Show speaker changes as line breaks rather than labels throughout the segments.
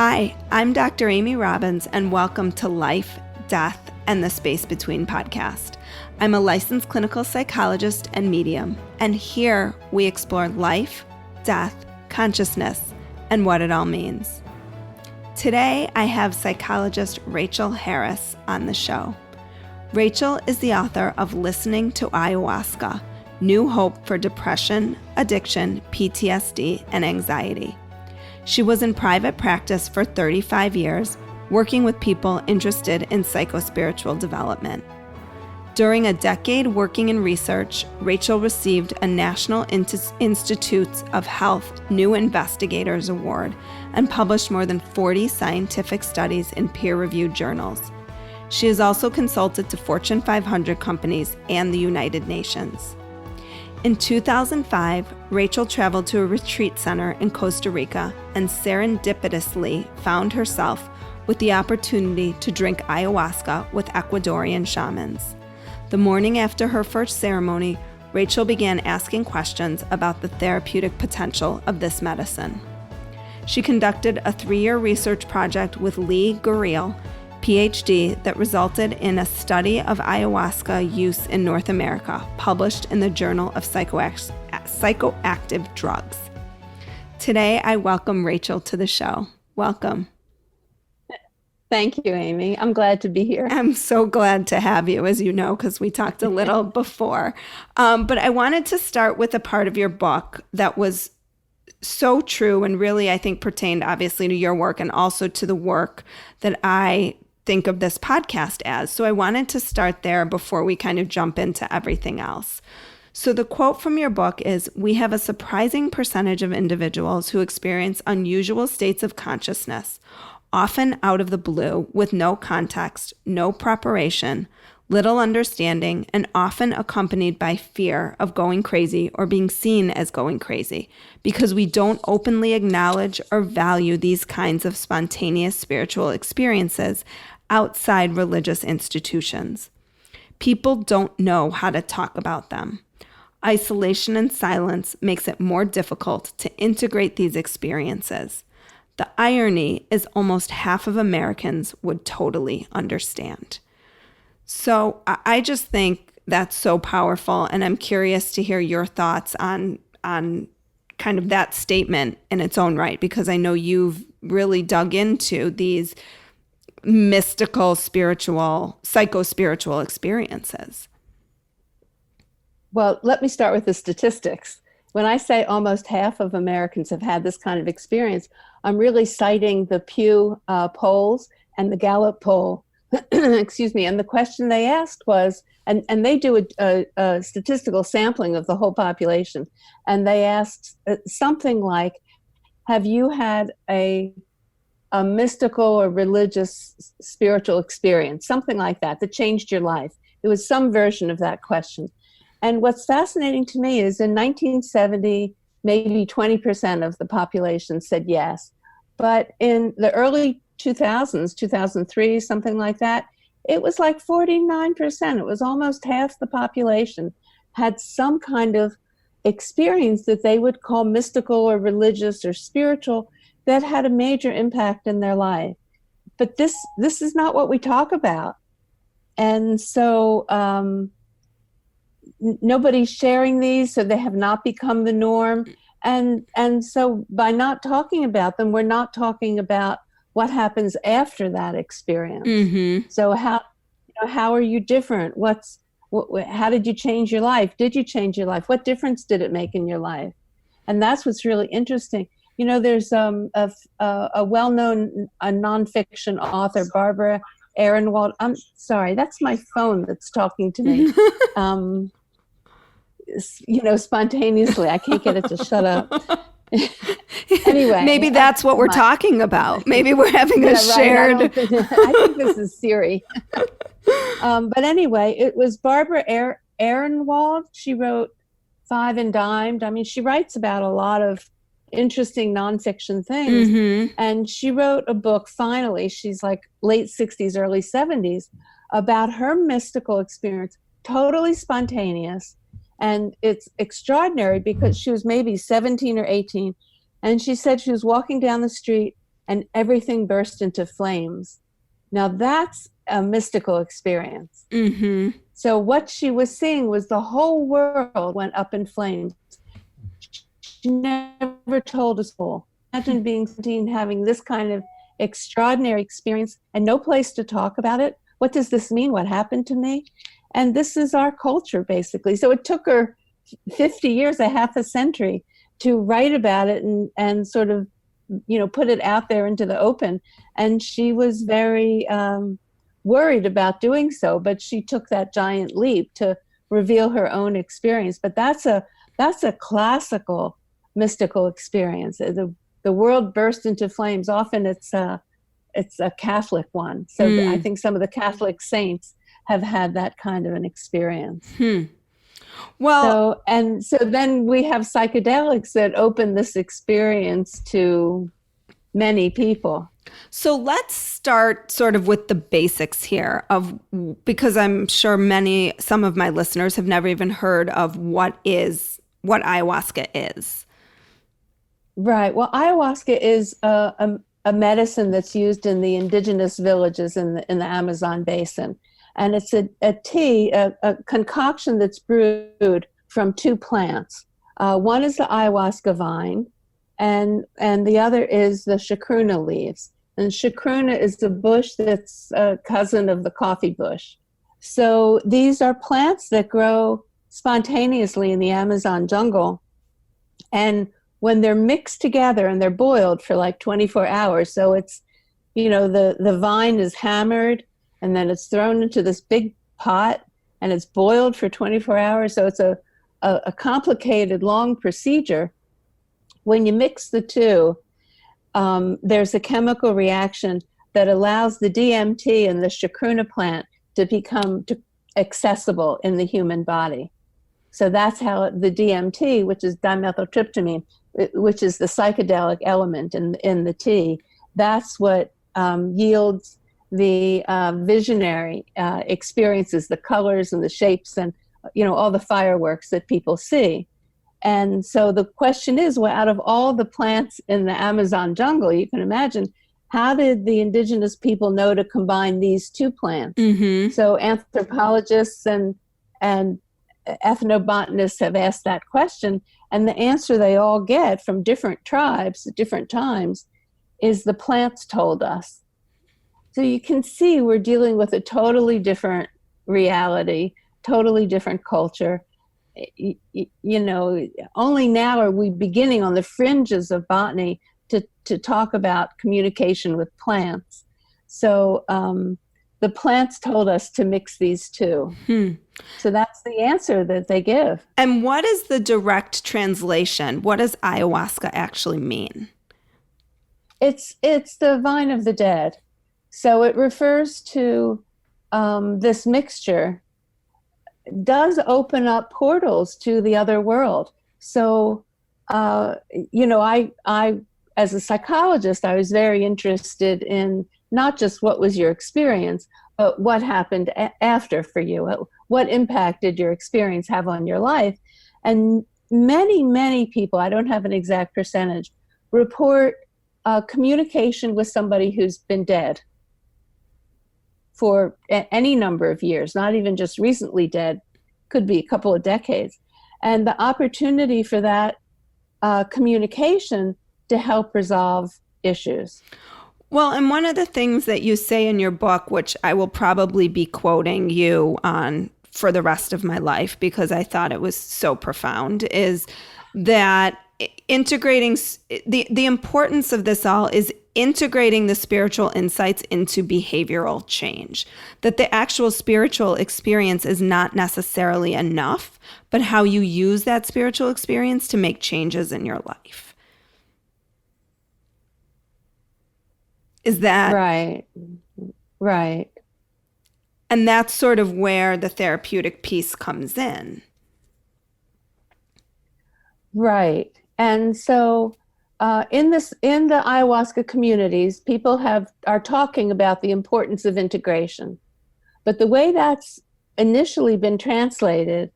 Hi, I'm Dr. Amy Robbins, and welcome to Life, Death, and the Space Between podcast. I'm a licensed clinical psychologist and medium, and here we explore life, death, consciousness, and what it all means. Today, I have psychologist Rachel Harris on the show. Rachel is the author of Listening to Ayahuasca, New Hope for Depression, Addiction, PTSD, and Anxiety. She was in private practice for 35 years, working with people interested in psychospiritual development. During a decade working in research, Rachel received a National Institutes of Health New Investigators Award and published more than 40 scientific studies in peer-reviewed journals. She has also consulted to Fortune 500 companies and the United Nations. In 2005, Rachel traveled to a retreat center in Costa Rica and serendipitously found herself with the opportunity to drink ayahuasca with Ecuadorian shamans. The morning after her first ceremony, Rachel began asking questions about the therapeutic potential of this medicine. She conducted a 3-year research project with Lee Gurel, PhD, that resulted in a study of ayahuasca use in North America, published in the Journal of Psychoactive Drugs. Today, I welcome Rachel to the show. Welcome.
Thank you, Amy. I'm glad to be here.
I'm so glad to have you, as you know, because we talked a little before. But I wanted to start with a part of your book that was so true and really, I think, pertained obviously to your work and also to the work that I think of this podcast as. So I wanted to start there before we kind of jump into everything else. So the quote from your book is, "We have a surprising percentage of individuals who experience unusual states of consciousness, often out of the blue, with no context, no preparation, little understanding, and often accompanied by fear of going crazy or being seen as going crazy, because we don't openly acknowledge or value these kinds of spontaneous spiritual experiences outside religious institutions. People don't know how to talk about them. Isolation and silence makes it more difficult to integrate these experiences. The irony is almost half of Americans would totally understand." So I just think that's so powerful, and I'm curious to hear your thoughts on kind of that statement in its own right, because I know you've really dug into these mystical, spiritual, psychospiritual experiences.
Well, let me start with the statistics. When I say almost half of Americans have had this kind of experience, I'm really citing the Pew polls and the Gallup poll. Excuse me. And the question they asked was, and they do a statistical sampling of the whole population, and they asked something like, have you had a mystical or religious spiritual experience, something like that changed your life? It was some version of that question. And what's fascinating to me is in 1970, maybe 20% of the population said yes. But in the early 2000s, 2003, something like that, it was like 49%. It was almost half the population had some kind of experience that they would call mystical or religious or spiritual that had a major impact in their life. But this is not what we talk about. And so nobody's sharing these, so they have not become the norm. And so by not talking about them, we're not talking about what happens after that experience. Mm-hmm. So how are you different? How did you change your life? Did you change your life? What difference did it make in your life? And that's what's really interesting. You know, there's a well-known nonfiction author, Barbara Ehrenwald. I'm sorry, that's my phone that's talking to me. Spontaneously. I can't get it to shut up. Anyway.
Maybe that's what we're talking about. Maybe we're having a shared...
I think this is Siri. But anyway, it was Barbara Ehrenwald. She wrote Five and Dimed. I mean, she writes about a lot of interesting nonfiction things. Mm-hmm. And she wrote a book, finally, she's like late 60s, early 70s, about her mystical experience, totally spontaneous. And it's extraordinary because she was maybe 17 or 18. And she said she was walking down the street and everything burst into flames. Now that's a mystical experience.
Mm-hmm.
So what she was seeing was the whole world went up in flames. She never told us all. Imagine being 17, having this kind of extraordinary experience and no place to talk about it. What does this mean? What happened to me? And this is our culture, basically. So it took her 50 years, a half a century, to write about it and sort of, put it out there into the open. And she was very worried about doing so, but she took that giant leap to reveal her own experience. But that's a classical mystical experience. The world burst into flames. Often it's a Catholic one. So I think some of the Catholic saints have had that kind of an experience.
Well,
so then we have psychedelics that open this experience to many people.
So let's start sort of with the basics here because I'm sure some of my listeners have never even heard of what ayahuasca is.
Right. Well, ayahuasca is a medicine that's used in the indigenous villages in the Amazon basin. And it's a tea, a concoction that's brewed from two plants. One is the ayahuasca vine, and the other is the chacruna leaves. And chacruna is the bush that's a cousin of the coffee bush. So these are plants that grow spontaneously in the Amazon jungle. And when they're mixed together and they're boiled for like 24 hours, so it's, the vine is hammered and then it's thrown into this big pot and it's boiled for 24 hours. So it's a complicated, long procedure. When you mix the two, there's a chemical reaction that allows the DMT in the chacruna plant to become accessible in the human body. So that's how the DMT, which is dimethyltryptamine, which is the psychedelic element in the tea, that's what yields the visionary experiences, the colors and the shapes and, all the fireworks that people see. And so the question is, well, out of all the plants in the Amazon jungle, you can imagine, how did the indigenous people know to combine these two plants?
Mm-hmm.
So anthropologists and ethnobotanists have asked that question, and the answer they all get from different tribes at different times is the plants told us. So you can see we're dealing with a totally different reality, totally different culture. Only now are we beginning on the fringes of botany to talk about communication with plants. So the plants told us to mix these two. So that's the answer that they give.
And what is the direct translation? What does ayahuasca actually mean?
It's the vine of the dead. So it refers to this mixture does open up portals to the other world. So, I as a psychologist, I was very interested in not just what was your experience, but what happened after for you. What impact did your experience have on your life? And many, many people, I don't have an exact percentage, report communication with somebody who's been dead for any number of years, not even just recently dead, could be a couple of decades. And the opportunity for that communication to help resolve issues.
Well, and one of the things that you say in your book, which I will probably be quoting you on for the rest of my life because I thought it was so profound, is that integrating the importance of this all is integrating the spiritual insights into behavioral change. That the actual spiritual experience is not necessarily enough, but how you use that spiritual experience to make changes in your life. Is that
right? Right.
And that's sort of where the therapeutic piece comes in.
Right. And so in the ayahuasca communities, people are talking about the importance of integration. But the way that's initially been translated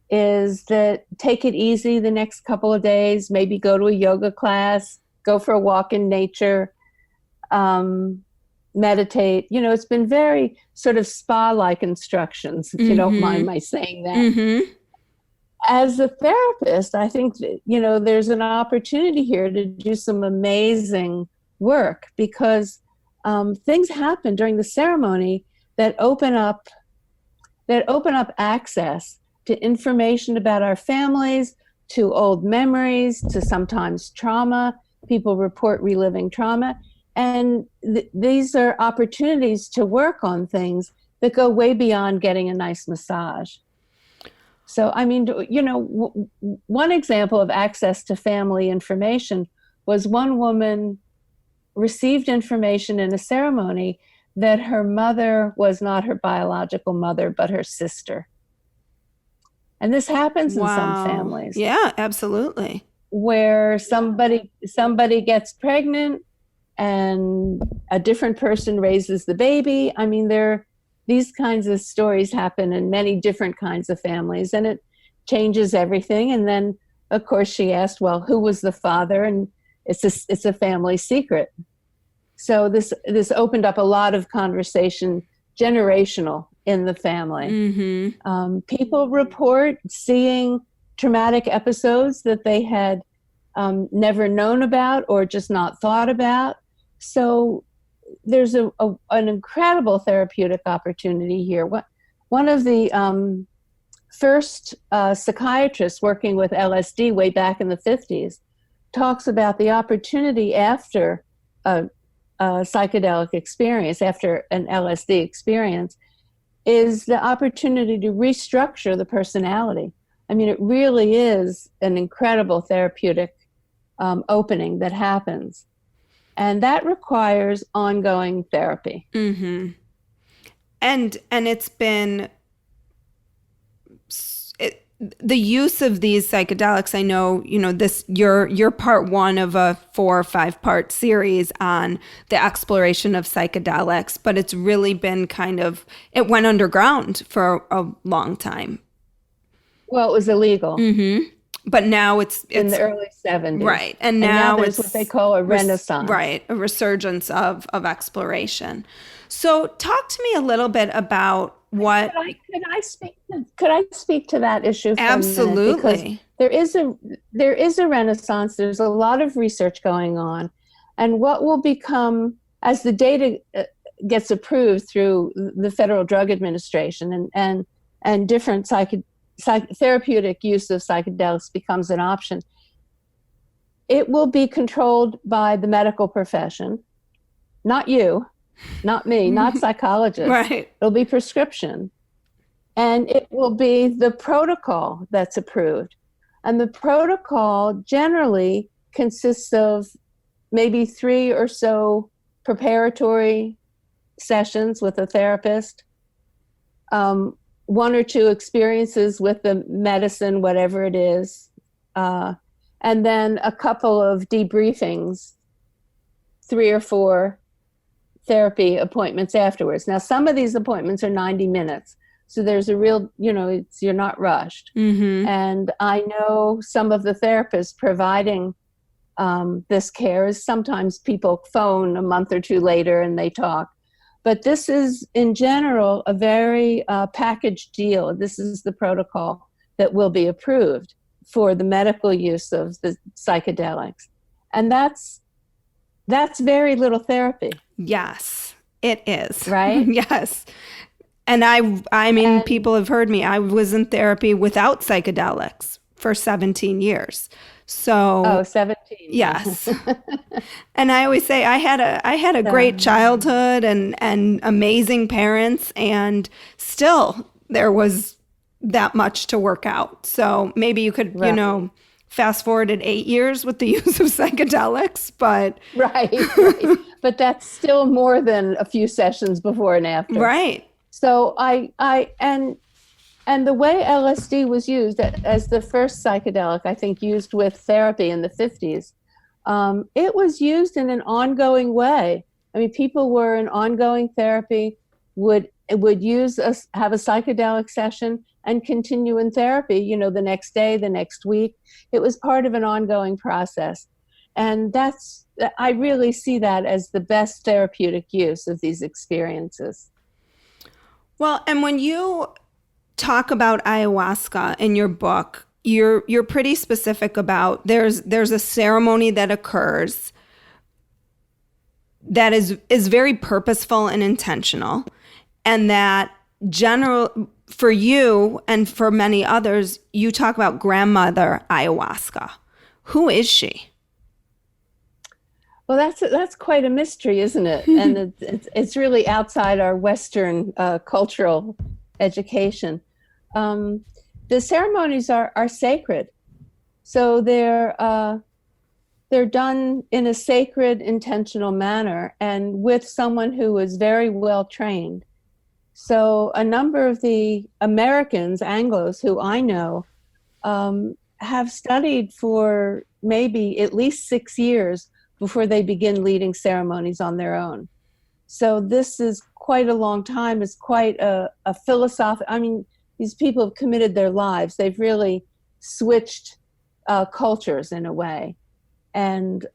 is that take it easy the next couple of days, maybe go to a yoga class, go for a walk in nature, meditate. It's been very sort of spa-like instructions, if you don't mind my saying that. As a therapist, I think that, there's an opportunity here to do some amazing work, because things happen during the ceremony that open up access to information about our families, to old memories, to sometimes trauma. People report reliving trauma. And these are opportunities to work on things that go way beyond getting a nice massage. So, I mean, one example of access to family information was one woman received information in a ceremony that her mother was not her biological mother, but her sister. And this happens in some families.
Yeah, absolutely.
Where somebody gets pregnant and a different person raises the baby. I mean, these kinds of stories happen in many different kinds of families, and it changes everything. And then, of course, she asked, well, who was the father? And it's a family secret. So this opened up a lot of conversation, generational, in the family. People report seeing traumatic episodes that they had never known about or just not thought about. So there's an incredible therapeutic opportunity here. One of the first psychiatrists working with LSD way back in the 50s talks about the opportunity after a psychedelic experience, after an LSD experience, is the opportunity to restructure the personality. I mean, it really is an incredible therapeutic opening that happens. And that requires ongoing therapy.
And it's been the use of these psychedelics. I know, this you're part one of a 4 or 5 part series on the exploration of psychedelics, but it's really been it went underground for a long time.
Well, it was illegal.
But now it's
in the early 70s.
Right. And now
it's what they call a renaissance.
Right. A resurgence of exploration. So talk to me a little bit about what... Could I speak to that issue for Absolutely.
a minute? Because there is a renaissance. There's a lot of research going on. And what will become, as the data gets approved through the Federal Drug Administration and different therapeutic use of psychedelics becomes an option, it will be controlled by the medical profession, not you, not me, not psychologists.
Right.
It'll be prescription. And it will be the protocol that's approved. And the protocol generally consists of maybe 3 or so preparatory sessions with a therapist, 1 or 2 experiences with the medicine, whatever it is, and then a couple of debriefings, 3 or 4 therapy appointments afterwards. Now, some of these appointments are 90 minutes. So there's a real, you're not rushed. And I know some of the therapists providing this care is sometimes people phone a month or 2 later and they talk. But this is, in general, a very packaged deal. This is the protocol that will be approved for the medical use of the psychedelics. And that's very little therapy.
Yes, it is.
Right?
Yes. And I mean, people have heard me. I was in therapy without psychedelics for 17 years. So
17.
Yes. And I always say I had a great childhood and amazing parents, and still there was that much to work out. So maybe you could, fast forwarded 8 years with the use of psychedelics, but
right. But that's still more than a few sessions before and after.
Right.
So and the way LSD was used as the first psychedelic, I think, used with therapy in the 50s, it was used in an ongoing way. I mean, people were in ongoing therapy, would have a psychedelic session and continue in therapy, the next day, the next week. It was part of an ongoing process. And I really see that as the best therapeutic use of these experiences.
Well, and when you talk about ayahuasca in your book, you're pretty specific about there's a ceremony that occurs that is very purposeful and intentional, and that for you and for many others, you talk about grandmother ayahuasca. Who is she?
Well, that's quite a mystery, isn't it? And it's really outside our Western cultural education. The ceremonies are sacred, so they're done in a sacred, intentional manner, and with someone who is very well trained. So a number of the Americans, Anglos, who I know, have studied for maybe at least 6 years before they begin leading ceremonies on their own. So this is quite a long time. It's quite a philosophical, I mean, these people have committed their lives. They've really switched cultures in a way. And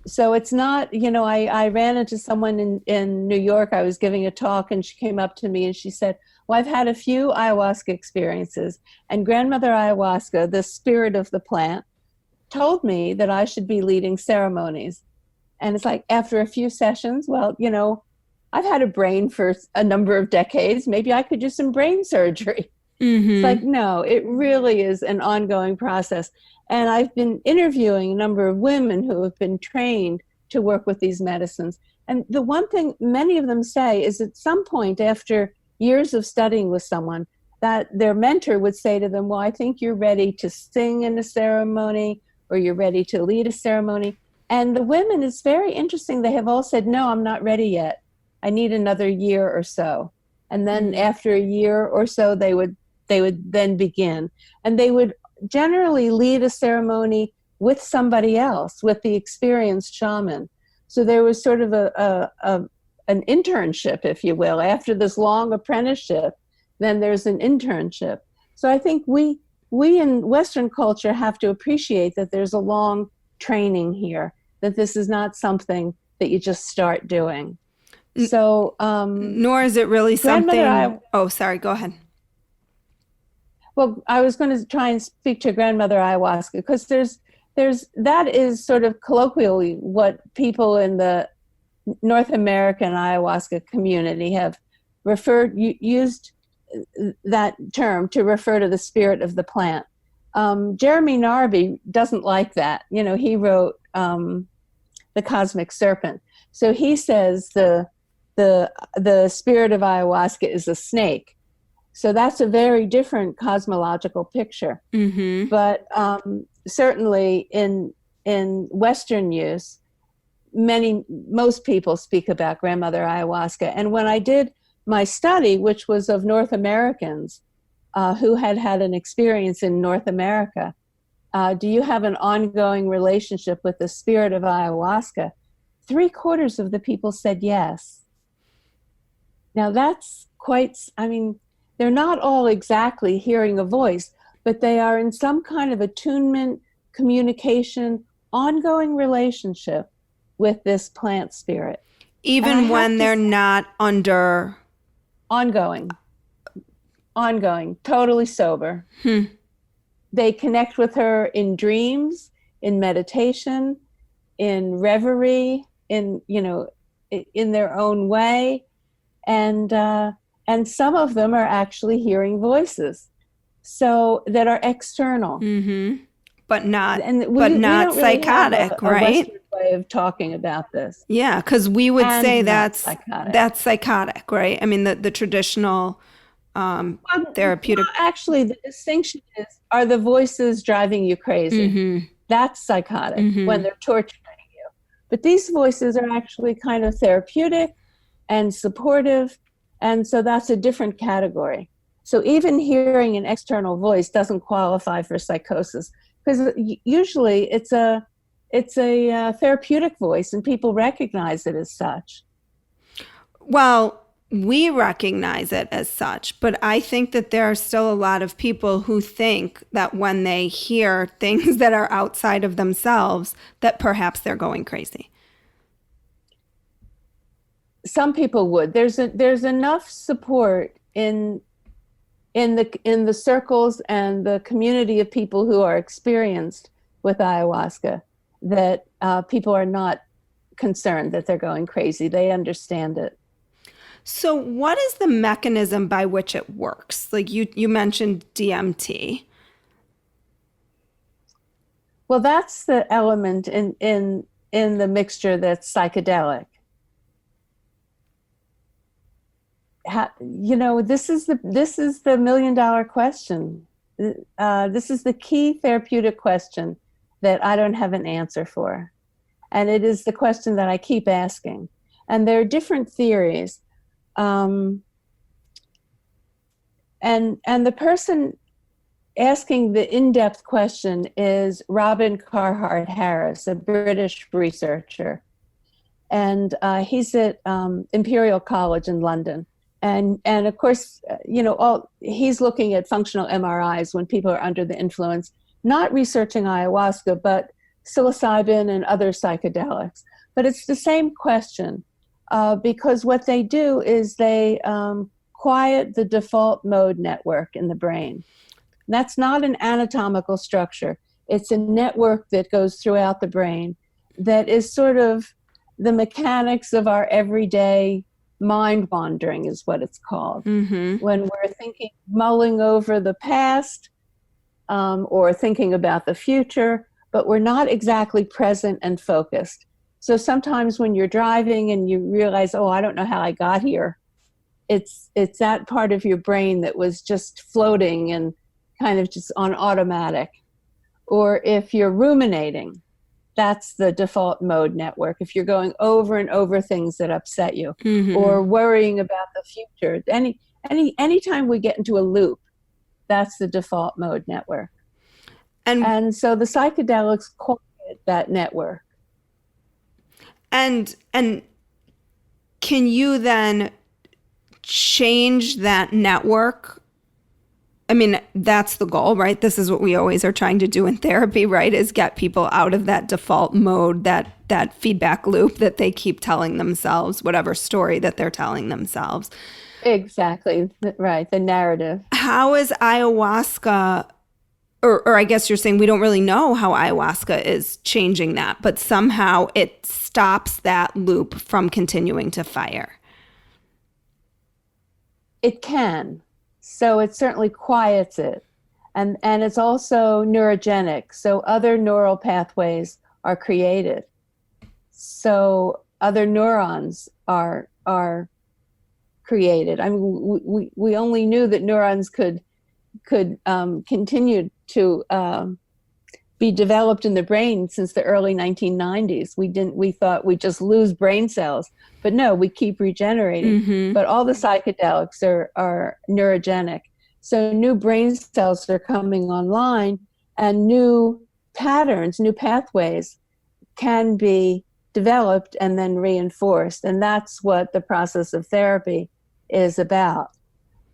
so it's not, I ran into someone in New York. I was giving a talk and she came up to me and she said, well, I've had a few ayahuasca experiences, and grandmother ayahuasca, the spirit of the plant, told me that I should be leading ceremonies. And it's like, after a few sessions, well, I've had a brain for a number of decades. Maybe I could do some brain surgery. Mm-hmm. It's like, no, it really is an ongoing process. And I've been interviewing a number of women who have been trained to work with these medicines. And the one thing many of them say is at some point after years of studying with someone, that their mentor would say to them, well, I think you're ready to sing in a ceremony, or you're ready to lead a ceremony. And the women, it's very interesting. They have all said, no, I'm not ready yet. I need another year or so. And then after a year or so, they would then begin. And they would generally lead a ceremony with somebody else, with the experienced shaman. So there was sort of an internship, if you will. After this long apprenticeship, then there's an internship. So I think we in Western culture have to appreciate that there's a long training here, that this is not something that you just start doing. So,
nor is it really something. Oh, sorry, go ahead.
Well, I was going to try and speak to grandmother ayahuasca, because that is sort of colloquially what people in the North American ayahuasca community have used that term to refer to the spirit of the plant. Jeremy Narby doesn't like that. He wrote The Cosmic Serpent. So he says the spirit of ayahuasca is a snake. So that's a very different cosmological picture. Mm-hmm. But certainly in Western use, most people speak about grandmother ayahuasca. And when I did my study, which was of North Americans who had an experience in North America, do you have an ongoing relationship with the spirit of ayahuasca? 3/4 of the people said yes. Now that's they're not all exactly hearing a voice, but they are in some kind of attunement, communication, ongoing relationship with this plant spirit.
Even when they're not under...
Ongoing, totally sober. They connect with her in dreams, in meditation, in reverie, in their own way. And some of them are actually hearing voices, so that are external,
but not
really
psychotic, right?
A Western way of talking about this.
Yeah, because we would say that's
psychotic.
That's psychotic, right? I mean, the traditional therapeutic.
Well, actually, the distinction is: are the voices driving you crazy? Mm-hmm. That's psychotic when they're torturing you. But these voices are actually kind of therapeutic and supportive. And so that's a different category. So even hearing an external voice doesn't qualify for psychosis, because usually it's a therapeutic voice and people recognize it as such.
Well, we recognize it as such, but I think that there are still a lot of people who think that when they hear things that are outside of themselves, that perhaps they're going crazy.
Some people would. There's enough support in the circles and the community of people who are experienced with ayahuasca that people are not concerned that they're going crazy. They understand it.
So what is the mechanism by which it works? Like you mentioned DMT.
Well, that's the element in the mixture that's psychedelic. This is the $1 million question. This is the key therapeutic question that I don't have an answer for. And it is the question that I keep asking. And there are different theories. And the person asking the in-depth question is Robin Carhart Harris, a British researcher. And he's at Imperial College in London. And of course, he's looking at functional MRIs when people are under the influence, not researching ayahuasca, but psilocybin and other psychedelics. But it's the same question. Because what they do is they quiet the default mode network in the brain. That's not an anatomical structure. It's a network that goes throughout the brain that is sort of the mechanics of our everyday mind wandering is what it's called. Mm-hmm. When we're mulling over the past or thinking about the future, but we're not exactly present and focused. So sometimes when you're driving and you realize, oh, I don't know how I got here, it's that part of your brain that was just floating and kind of just on automatic. Or if you're ruminating, that's the default mode network. If you're going over and over things that upset you, mm-hmm. or worrying about the future, anytime we get into a loop, that's the default mode network. And so the psychedelics quiet that network.
And can you then change that network? I mean, that's the goal, right? This is what we always are trying to do in therapy, right? Is get people out of that default mode, that feedback loop that they keep telling themselves, whatever story that they're telling themselves.
Exactly, right, the narrative.
How is ayahuasca, or I guess you're saying we don't really know how ayahuasca is changing that, but somehow it stops that loop from continuing to fire?
It can. So it certainly quiets it. And it's also neurogenic. So other neural pathways are created. So other neurons are created. I mean, we only knew that neurons could continue to be developed in the brain since the early 1990s. We thought we'd just lose brain cells, but no, we keep regenerating. Mm-hmm. But all the psychedelics are neurogenic. So new brain cells are coming online and new patterns, new pathways can be developed and then reinforced. And that's what the process of therapy is about.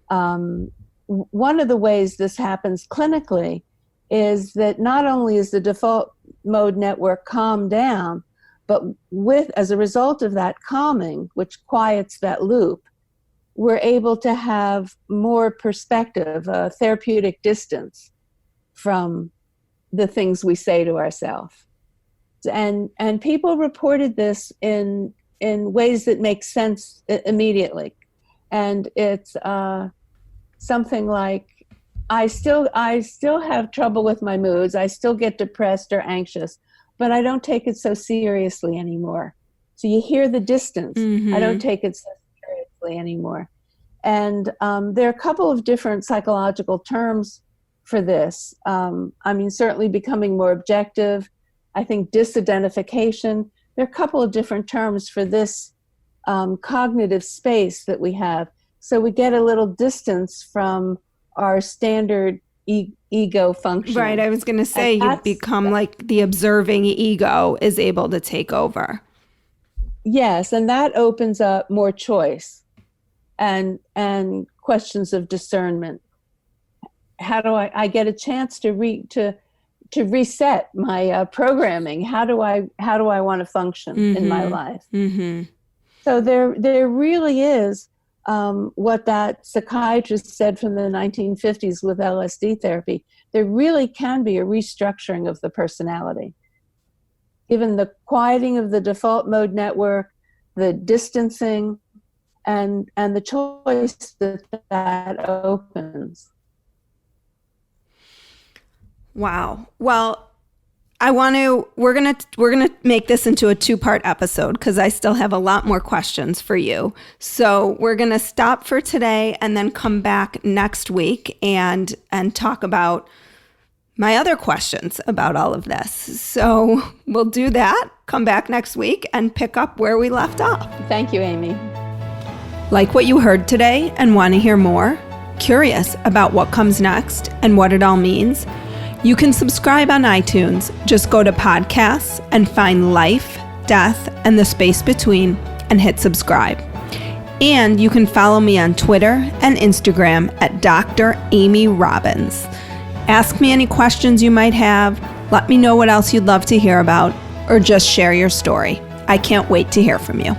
One of the ways this happens clinically is that not only is the default mode network calmed down, but as a result of that calming, which quiets that loop, we're able to have more perspective, therapeutic distance from the things we say to ourselves. And people reported this in ways that make sense immediately. And it's something like, I still have trouble with my moods. I still get depressed or anxious, but I don't take it so seriously anymore. So you hear the distance. Mm-hmm. I don't take it so seriously anymore. And there are a couple of different psychological terms for this. Certainly becoming more objective. I think disidentification. There are a couple of different terms for this cognitive space that we have. So we get a little distance from our standard ego function.
Right. I was going to say you become like the observing ego is able to take over.
Yes. And that opens up more choice. and questions of discernment. How do I get a chance to reset my programming? How do I want to function in my life? So there really is what that psychiatrist said from the 1950s with LSD therapy. There really can be a restructuring of the personality. Given the quieting of the default mode network, the distancing, and the choice that opens.
Wow. Well, we're going to make this into a 2-part episode because I still have a lot more questions for you. So we're going to stop for today and then come back next week and talk about my other questions about all of this. So we'll do that, come back next week and pick up where we left off.
Thank you, Amy.
Like what you heard today and want to hear more? Curious about what comes next and what it all means? You can subscribe on iTunes. Just go to podcasts and find Life, Death, and the Space Between and hit subscribe. And you can follow me on Twitter and Instagram at Dr. Amy Robbins. Ask me any questions you might have, let me know what else you'd love to hear about, or just share your story. I can't wait to hear from you.